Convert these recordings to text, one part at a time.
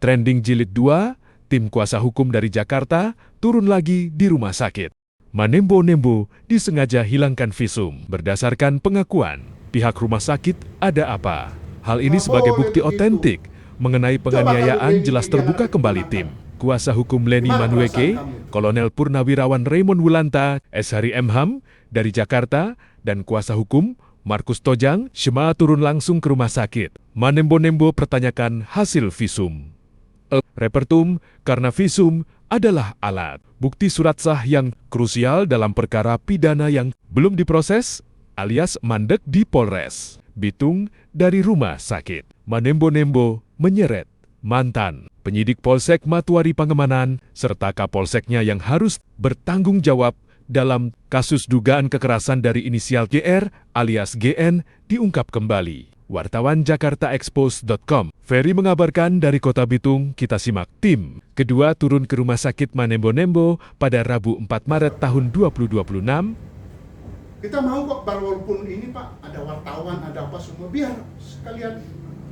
Trending Jilid 2, tim kuasa hukum dari Jakarta turun lagi di rumah sakit. Manembo-Nembo disengaja hilangkan visum berdasarkan pengakuan pihak rumah sakit ada apa. Hal ini sebagai bukti otentik mengenai penganiayaan jelas terbuka kembali tim. Kuasa hukum Leni Manueke, Kolonel Purnawirawan Raymond Wulanta, S. Hari M. dari Jakarta, dan kuasa hukum Markus Tojang, Shema turun langsung ke rumah sakit. Manembo-Nembo pertanyakan hasil visum. Repertum, karena visum adalah alat bukti surat sah yang krusial dalam perkara pidana yang belum diproses alias mandek di Polres Bitung dari rumah sakit. Manembo-Nembo menyeret mantan penyidik Polsek Matuari Pangemanan serta Kapolseknya yang harus bertanggung jawab dalam kasus dugaan kekerasan dari inisial GR alias GN diungkap kembali. Wartawan JakartaExpose.com. Ferry mengabarkan dari Kota Bitung, kita simak tim kedua turun ke rumah sakit Manembo-Nembo pada Rabu 4 Maret tahun 2026. Kita mau kok, walaupun ini Pak, ada wartawan, ada apa semua, biar sekalian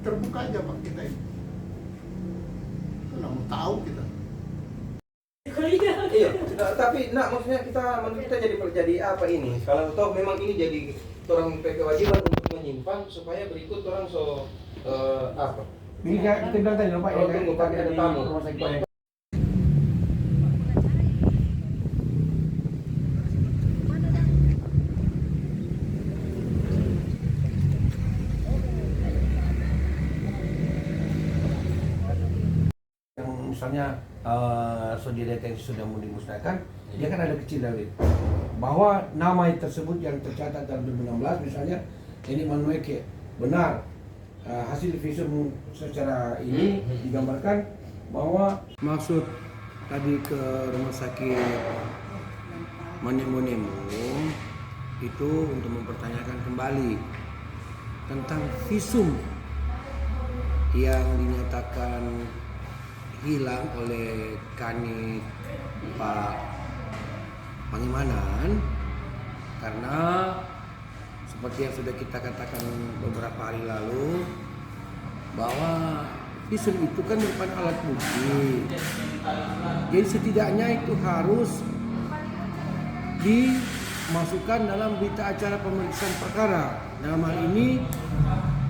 terbuka aja Pak kita ini. Kita mau tahu kita. Iya, tapi maksudnya kita jadi apa ini? Kalau toh memang ini jadi orang kewajiban untuk menyimpan supaya berikut orang apa? Ini kita bilang tadi Pak, ya Tunggu Pak, ada tamu. rumah sakit. Misalnya saudara detensi sudah mau dimusnahkan, dia kan ada kecil dari bahwa nama tersebut yang tercatat dalam 2016 misalnya ini Manueke benar, hasil visum secara ini digambarkan bahwa maksud tadi ke rumah sakit Manembo-Nembo itu untuk mempertanyakan kembali tentang visum yang dinyatakan hilang oleh Kanit Pak Pangemanan, karena seperti yang sudah kita katakan beberapa hari lalu bahwa visum itu kan merupakan alat bukti, jadi setidaknya itu harus dimasukkan dalam berita acara pemeriksaan perkara. Dalam hal ini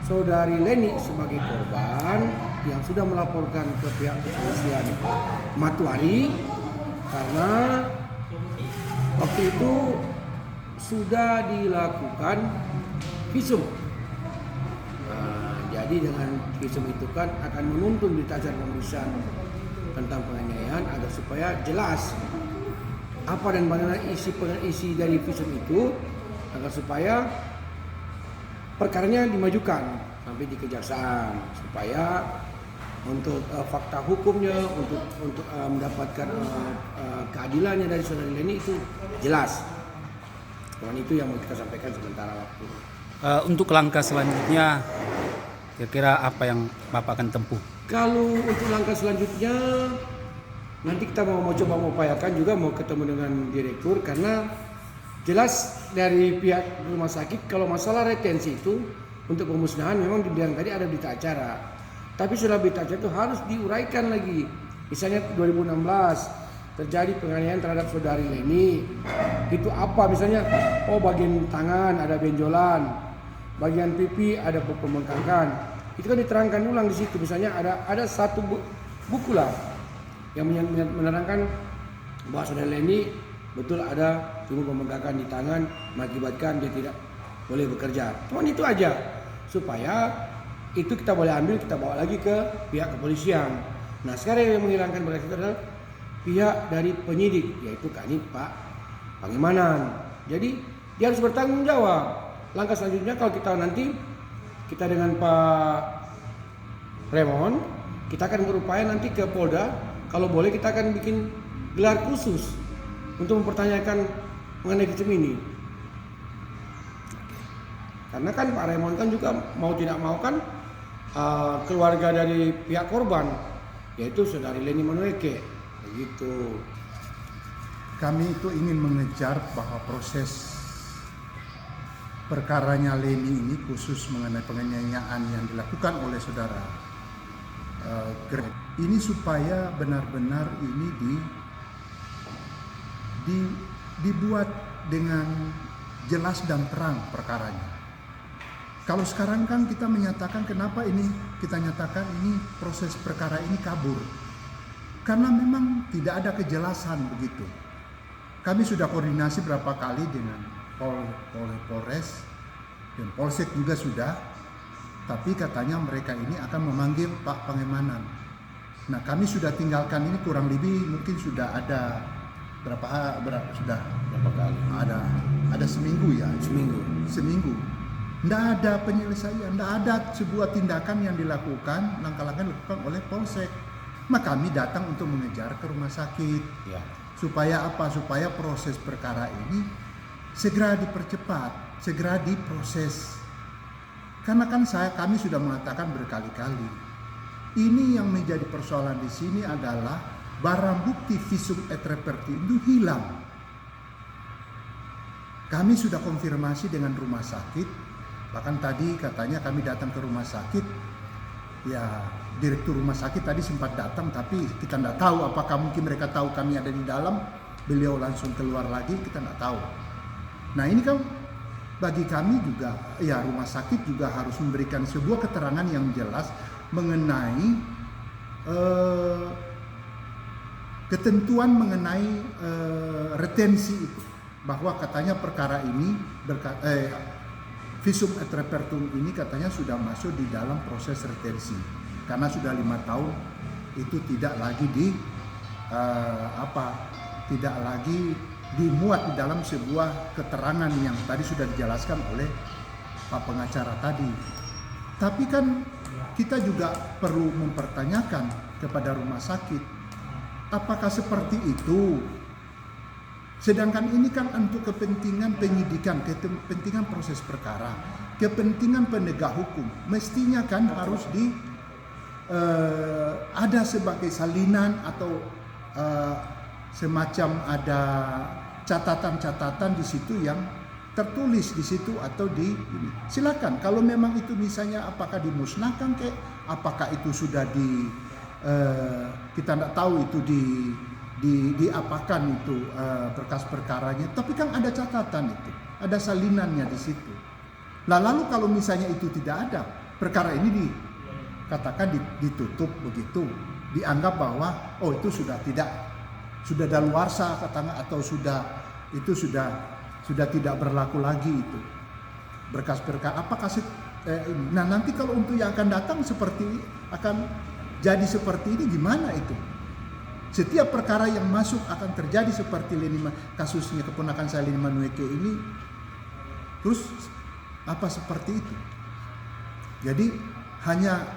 saudari Leni sebagai korban yang sudah melaporkan ke pihak kepolisian Matuari karena waktu itu sudah dilakukan visum. Jadi dengan visum itu kan akan menuntun berita acara pemeriksaan tentang penganiayaan agar supaya jelas apa dan bagaimana isi dari visum itu agar supaya perkaranya dimajukan sampai di kejaksaan supaya untuk fakta hukumnya untuk mendapatkan keadilannya dari saudari Leni itu jelas. Cuman itu yang mau kita sampaikan sementara waktu. Untuk langkah selanjutnya kira-kira apa yang Bapak akan tempuh? Kalau untuk langkah selanjutnya nanti kita mau coba mengupayakan juga mau ketemu dengan direktur, karena jelas dari pihak rumah sakit kalau masalah retensi itu untuk pemusnahan memang dibilang tadi ada berita acara. Tapi setelah berita acara itu harus diuraikan lagi. Misalnya 2016 terjadi penganiayaan terhadap saudari Leni. Itu apa misalnya? Oh, bagian tangan ada benjolan, bagian pipi ada pembengkakan. Itu kan diterangkan ulang di situ. Misalnya ada satu buku lah yang menerangkan bahwa saudari Leni betul ada tumbuh pembengkakan di tangan mengakibatkan dia tidak boleh bekerja. Cuman itu aja supaya itu kita boleh ambil, kita bawa lagi ke pihak kepolisian. Nah sekarang yang menghilangkan berkas itu adalah pihak dari penyidik, yaitu Kanit Pak Pangemanan. Jadi dia harus bertanggung jawab. Langkah selanjutnya kalau kita nanti kita dengan Pak Raymond, kita akan berupaya nanti ke Polda. Kalau boleh kita akan bikin gelar khusus untuk mempertanyakan mengenai visum ini. Karena kan Pak Raymond kan juga mau tidak mau kan keluarga dari pihak korban, yaitu saudari Leni Manueke, begitu. Kami itu ingin mengejar bahwa proses perkaranya Leni ini khusus mengenai penganiayaan yang dilakukan oleh saudara ini supaya benar-benar ini dibuat dengan jelas dan terang perkaranya. Kalau sekarang kan kita menyatakan kenapa ini kita nyatakan ini proses perkara ini kabur. Karena memang tidak ada kejelasan begitu. Kami sudah koordinasi berapa kali dengan Polres dan Polsek juga sudah. Tapi katanya mereka ini akan memanggil Pak Pangemanan. Nah, kami sudah tinggalkan ini kurang lebih mungkin sudah ada berapa kali? Ada seminggu ya. Seminggu. Tidak ada penyelesaian, tidak ada sebuah tindakan yang dilakukan, langkah-langkah dilakukan oleh Polsek. Maka kami datang untuk mengejar ke rumah sakit. Ya. Supaya apa? Supaya proses perkara ini segera dipercepat, segera diproses. Karena kan kami sudah mengatakan berkali-kali, ini yang menjadi persoalan di sini adalah barang bukti visum et reperti itu hilang. Kami sudah konfirmasi dengan rumah sakit, bahkan tadi katanya kami datang ke rumah sakit, ya direktur rumah sakit tadi sempat datang, tapi kita tidak tahu apakah mungkin mereka tahu kami ada di dalam, beliau langsung keluar lagi, kita tidak tahu. Nah ini kan bagi kami juga, ya rumah sakit juga harus memberikan sebuah keterangan yang jelas mengenai ketentuan mengenai retensi itu, bahwa katanya perkara ini visum et repertum ini katanya sudah masuk di dalam proses retensi karena sudah 5 tahun itu tidak lagi tidak lagi dimuat di dalam sebuah keterangan yang tadi sudah dijelaskan oleh Pak pengacara tadi. Tapi kan kita juga perlu mempertanyakan kepada rumah sakit, apakah seperti itu? Sedangkan ini kan untuk kepentingan penyidikan, kepentingan proses perkara, kepentingan penegak hukum. Mestinya kan harus ada sebagai salinan atau semacam ada catatan-catatan di situ yang tertulis di situ atau silakan kalau memang itu misalnya apakah dimusnahkan apakah itu sudah kita tidak tahu itu diapakan itu berkas perkaranya, tapi kan ada catatan itu, ada salinannya di situ. Lalu kalau misalnya itu tidak ada, perkara ini dikatakan ditutup begitu, dianggap bahwa itu sudah daluarsa katanya atau sudah tidak berlaku lagi itu berkas perkara. Apakah ini? Nah nanti kalau untuk yang akan datang akan jadi seperti ini gimana itu? Setiap perkara yang masuk akan terjadi seperti kasusnya keponakan saya Leni Manueke ini, terus apa seperti itu? Jadi hanya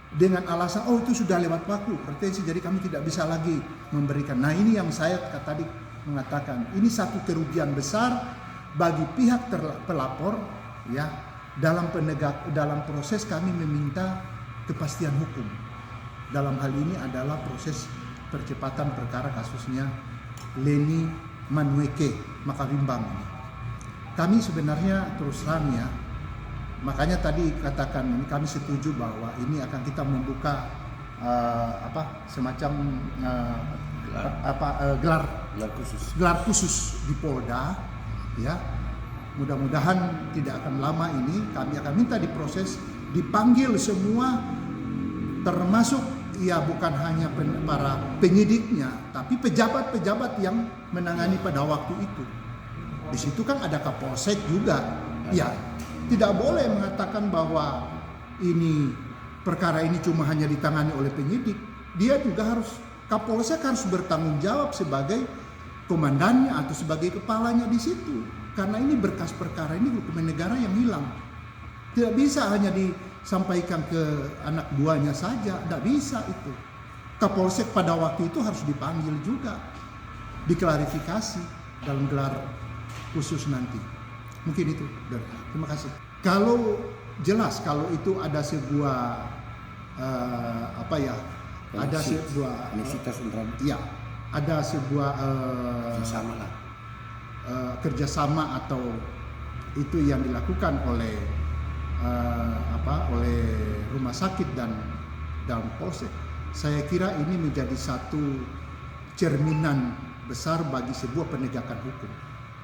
dengan alasan itu sudah lewat waktu retensi, jadi kami tidak bisa lagi memberikan. Nah ini yang saya tadi mengatakan, ini satu kerugian besar bagi pihak pelapor ya. Dalam proses kami meminta kepastian hukum. Dalam hal ini adalah proses percepatan perkara kasusnya Leni Manueke Makabimbang. Kami sebenarnya terus terang ya, makanya tadi katakan kami setuju bahwa ini akan kita membuka semacam gelar khusus di Polda ya. Mudah-mudahan tidak akan lama ini kami akan minta diproses, dipanggil semua termasuk ya bukan hanya para penyidiknya tapi pejabat-pejabat yang menangani pada waktu itu. Di situ kan ada Kapolsek juga. Ya, tidak boleh mengatakan bahwa ini perkara ini cuma hanya ditangani oleh penyidik. Dia juga Kapolsek harus bertanggung jawab sebagai komandannya atau sebagai kepalanya di situ. Karena ini berkas perkara ini dokumen negara yang hilang. Tidak bisa hanya disampaikan ke anak buahnya saja, tidak bisa itu. Kapolsek pada waktu itu harus dipanggil juga, diklarifikasi dalam gelar khusus nanti. Mungkin itu. Terima kasih. Kalau jelas kalau itu ada sebuah ada sebuah ada sebuah kerjasama atau itu yang dilakukan oleh oleh rumah sakit dan Polsek. Saya kira ini menjadi satu cerminan besar bagi sebuah penegakan hukum.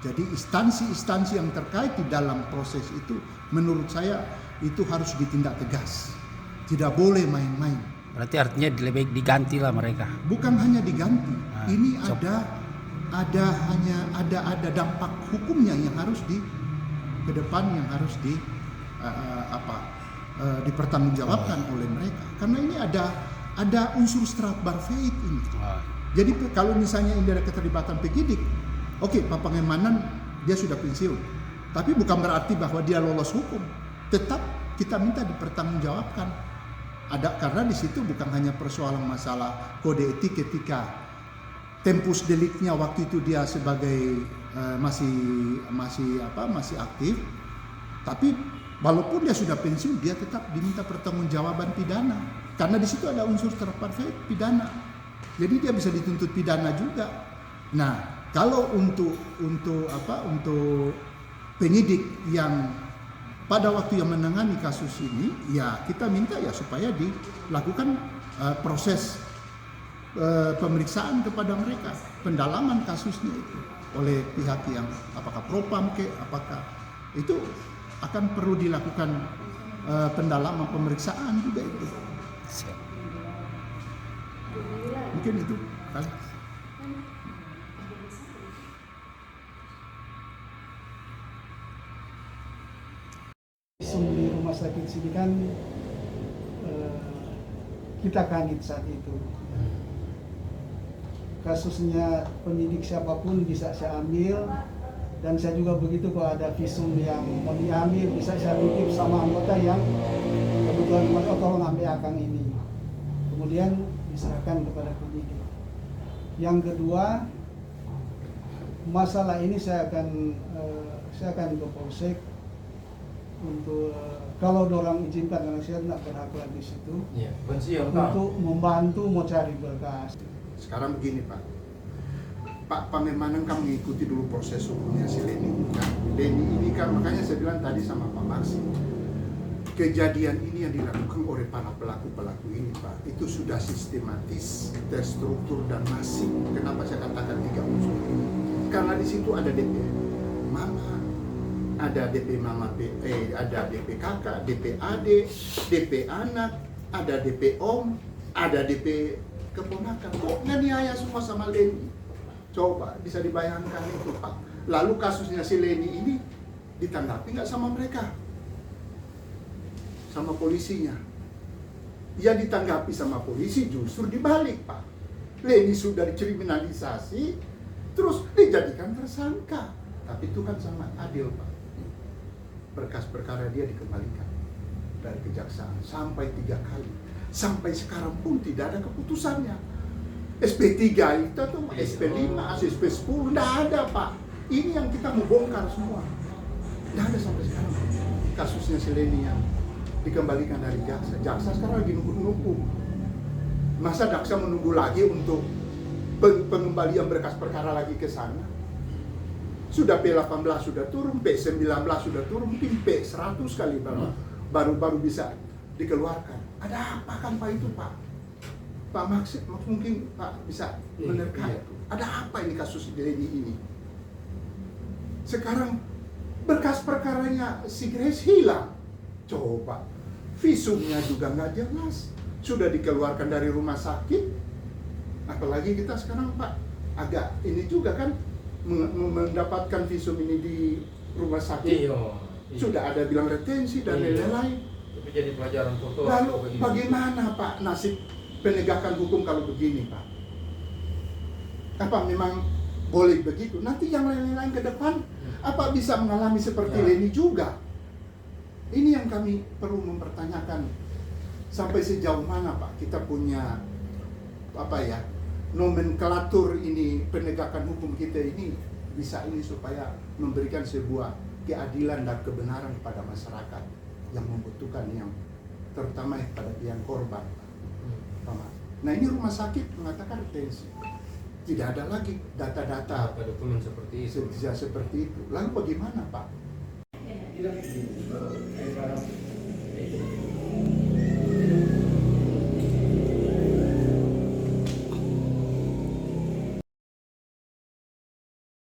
Jadi instansi-instansi yang terkait di dalam proses itu menurut saya itu harus ditindak tegas. Tidak boleh main-main. Berarti artinya lebih baik diganti lah mereka. Bukan hanya diganti, Nah, ini cop. ada dampak hukumnya yang harus ke depan yang harus dipertanggungjawabkan oleh mereka. Karena ini ada unsur strafbar feit ini. Oh, Jadi kalau misalnya ini ada keterlibatan penyidik, oke, Pak Pangemanan dia sudah pensiun, tapi bukan berarti bahwa dia lolos hukum. Tetap kita minta dipertanggungjawabkan. Karena di situ bukan hanya persoalan masalah kode etik ketika tempus deliknya waktu itu dia sebagai masih aktif, tapi walaupun dia sudah pensiun dia tetap diminta pertanggungjawaban pidana. Karena di situ ada unsur strafbar feit pidana. Jadi dia bisa dituntut pidana juga. Nah, kalau untuk penyidik yang pada waktu yang menangani kasus ini, ya kita minta ya supaya dilakukan proses pemeriksaan kepada mereka, pendalaman kasusnya itu oleh pihak yang apakah propam apakah itu akan perlu dilakukan pendalaman pemeriksaan juga itu. siap. Mungkin itu kan. Visum di rumah sakit sini kan kita kaget saat itu. Kasusnya penyidik siapapun bisa saya ambil, dan saya juga begitu kalau ada visum yang mau diambil bisa saya titip sama anggota yang kebetulan tolong ambil akang ini. Kemudian diserahkan kepada penyidik. Yang kedua, masalah ini saya akan ke Polsek untuk kalau dorang izinkan, karena saya tidak berhak lagi di situ, Iya, pensiun Kang. untuk membantu mau cari berkas. Sekarang begini Pak Pangemanan kan mengikuti dulu proses hukumnya si Leni. Nah, Leni ini kan makanya saya bilang tadi sama Pak Maksi, kejadian ini yang dilakukan oleh para pelaku-pelaku ini Pak, itu sudah sistematis, terstruktur dan masif. Kenapa saya katakan 3 unsur ini? Karena di situ ada DP Mama, ada DP Mama, ada DP kakak, DP adik, DP anak, ada DP om, ada DP keponakan. Kok nganiaya semua sama Leni? Coba bisa dibayangkan itu Pak. Lalu kasusnya si Leni ini ditanggapi nggak sama mereka? Sama polisinya? Ya ditanggapi sama polisi justru dibalik Pak. Leni sudah dikriminalisasi, terus dijadikan tersangka. Tapi itu kan sangat adil Pak. Berkas perkara dia dikembalikan dari kejaksaan sampai 3 kali. Sampai sekarang pun tidak ada keputusannya. SP3 itu tuh SP5, SP10 tidak ada Pak. Ini yang kita mau bongkar semua. Tidak ada sampai sekarang. Kasusnya si Leni yang dikembalikan dari jaksa. Jaksa sekarang lagi nunggu-nunggu. Masa jaksa menunggu lagi untuk pengembalian berkas perkara lagi ke sana? Sudah P18 sudah turun, P19 sudah turun, mungkin P100 kali baru bisa dikeluarkan. Ada apa kan Pak itu Pak? Pak Maksud mungkin Pak bisa menerka itu. Ada apa ini kasus Leni ini? Sekarang berkas perkaranya si Grace hilang. Coba, visumnya juga nggak jelas. Sudah dikeluarkan dari rumah sakit. Apalagi kita sekarang Pak agak ini juga kan mendapatkan visum ini di rumah sakit. Iya. Sudah ada bilang retensi dan lain-lain. Tapi jadi pelajaran foto. Lalu bagaimana Pak nasib penegakan hukum kalau begini Pak? Apa memang boleh begitu? Nanti yang lain-lain ke depan apa bisa mengalami seperti Leni juga? Ini yang kami perlu mempertanyakan, sampai sejauh mana Pak kita punya nomenklatur ini, penegakan hukum kita ini bisa ini supaya memberikan sebuah keadilan dan kebenaran kepada masyarakat yang membutuhkan, yang terutama pada pihak korban. Nah ini rumah sakit mengatakan retensi, tidak ada lagi data-data dokumen seperti itu. seperti itu. Lalu bagaimana Pak?